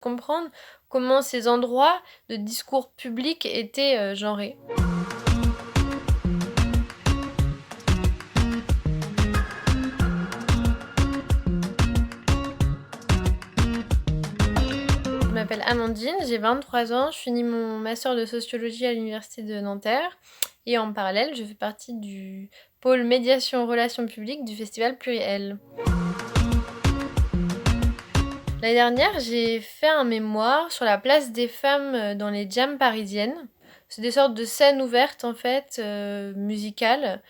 Comprendre comment ces endroits de discours public étaient, genrés. Je m'appelle Amandine, j'ai 23 ans, je finis mon master de sociologie à l'université de Nanterre et en parallèle, je fais partie du pôle médiation relations publiques du festival Pluriel. L'année dernière, j'ai fait un mémoire sur la place des femmes, dans les jams parisiennes. C'est des sortes de scènes ouvertes en fait, musicales,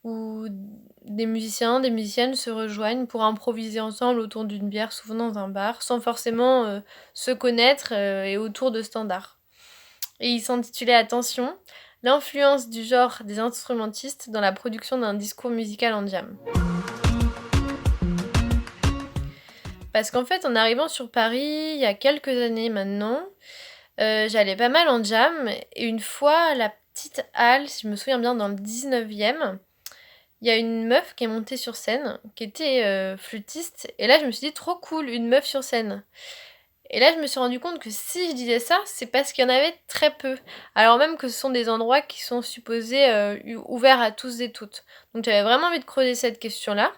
où des musiciens, des musiciennes se rejoignent pour improviser ensemble autour d'une bière, souvent dans un bar, sans forcément, se connaître, et autour de standards. Et il s'intitulait, attention, «L'influence du genre des instrumentistes dans la production d'un discours musical en jam». Parce qu'en fait, en arrivant sur Paris, il y a quelques années maintenant, j'allais pas mal en jam et une fois à la Petite Halle, si je me souviens bien, dans le 19e, il y a une meuf qui est montée sur scène, qui était, flûtiste et là je me suis dit: «Trop cool, une meuf sur scène» et là je me suis rendu compte que si je disais ça, c'est parce qu'il y en avait très peu. Alors même que ce sont des endroits qui sont supposés, ouverts à tous et toutes. Donc j'avais vraiment envie de creuser cette question-là.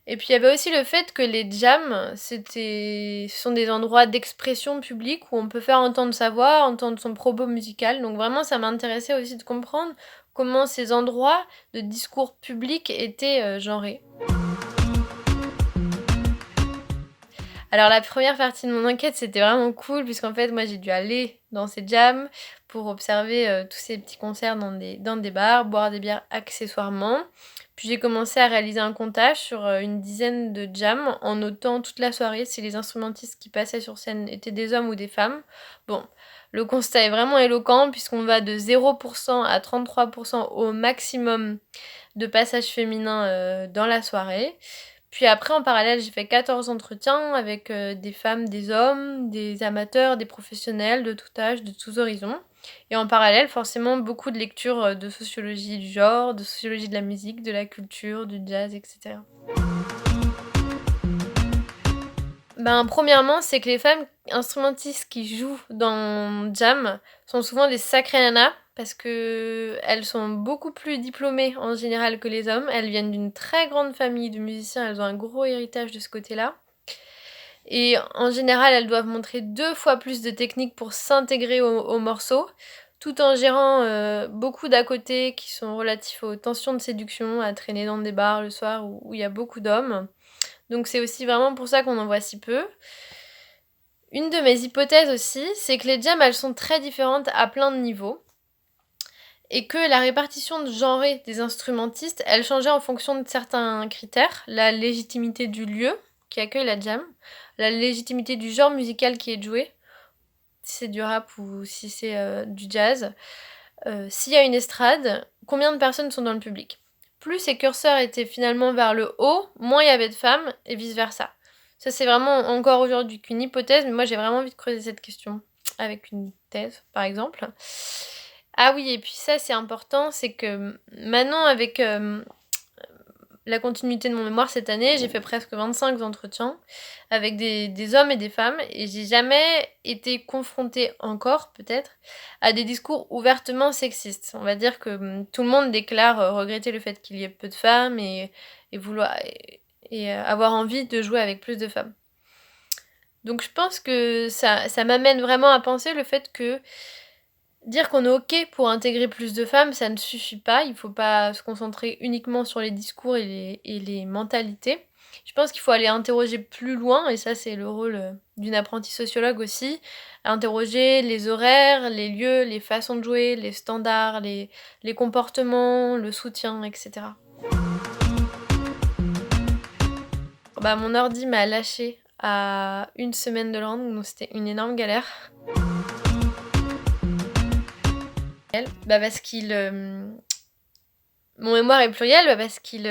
Et puis il y avait aussi le fait que les jams, ce sont des endroits d'expression publique où on peut faire entendre sa voix, entendre son propos musical. Donc vraiment, ça m'intéressait aussi de comprendre comment ces endroits de discours public étaient, genrés. Alors la première partie de mon enquête, c'était vraiment cool puisqu'en fait, moi, j'ai dû aller dans ces jams pour observer, tous ces petits concerts dans des bars, boire des bières accessoirement. Puis j'ai commencé à réaliser un comptage sur, une dizaine de jams en notant toute la soirée si les instrumentistes qui passaient sur scène étaient des hommes ou des femmes. Bon, le constat est vraiment éloquent puisqu'on va de 0 à 33 au maximum de passages féminins, dans la soirée. Puis après, en parallèle, j'ai fait 14 entretiens avec, des femmes, des hommes, des amateurs, des professionnels de tout âge, de tous horizons. Et en parallèle, forcément, beaucoup de lectures, de sociologie du genre, de sociologie de la musique, de la culture, du jazz et cetera. Ben, premièrement, c'est que les femmes instrumentistes qui jouent dans jam sont souvent des sacrées nanas parce qu'elles sont beaucoup plus diplômées en général que les hommes. Elles viennent d'une très grande famille de musiciens, elles ont un gros héritage de ce côté-là et en général, elles doivent montrer 2 fois plus de technique pour s'intégrer au morceau, tout en gérant, beaucoup d'à côté qui sont relatifs aux tensions de séduction, à traîner dans des bars le soir où il y a beaucoup d'hommes. Donc c'est aussi vraiment pour ça qu'on en voit si peu. Une de mes hypothèses aussi, c'est que les jams, elles sont très différentes à plein de niveaux et que la répartition de genrée des instrumentistes, elle changeait en fonction de certains critères. La légitimité du lieu qui accueille la jam, la légitimité du genre musical qui est joué, si c'est du rap ou si c'est, du jazz, s'il y a une estrade, combien de personnes sont dans le public. Plus ces curseurs étaient finalement vers le haut, moins il y avait de femmes et vice versa. Ça, c'est vraiment encore aujourd'hui qu'une hypothèse, mais moi j'ai vraiment envie de creuser cette question avec une thèse, par exemple. Ah oui, et puis ça, c'est important, c'est que maintenant, avec la continuité de mon mémoire cette année, j'ai fait presque 25 entretiens avec des hommes et des femmes et j'ai jamais été confrontée encore, peut-être, à des discours ouvertement sexistes. On va dire que tout le monde déclare regretter le fait qu'il y ait peu de femmes et vouloir et avoir envie de jouer avec plus de femmes. Donc je pense que ça m'amène vraiment à penser le fait que dire qu'on est OK pour intégrer plus de femmes, ça ne suffit pas. Il faut pas se concentrer uniquement sur les discours et les mentalités. Je pense qu'il faut aller interroger plus loin et ça, c'est le rôle, d'une apprentie sociologue aussi. Interroger les horaires, les lieux, les façons de jouer, les standards, les comportements, le soutien et cetera. Bah, mon ordi m'a lâchée à 1 semaine de le rendre, donc c'était une énorme galère. Bah, parce qu'il, mon mémoire est pluriel, bah, parce qu'il,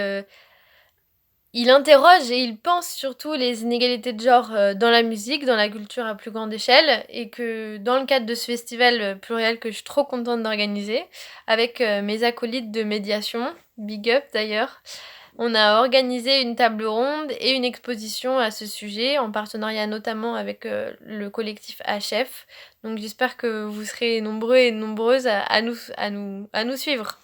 il interroge et il pense surtout les inégalités de genre, dans la musique, dans la culture à plus grande échelle et que dans le cadre de ce festival, pluriel que je suis trop contente d'organiser avec, mes acolytes de médiation, big up d'ailleurs, On a organisé une table ronde et une exposition à ce sujet, en partenariat notamment avec, le collectif HF. Donc j'espère que vous serez nombreux et nombreuses à nous suivre.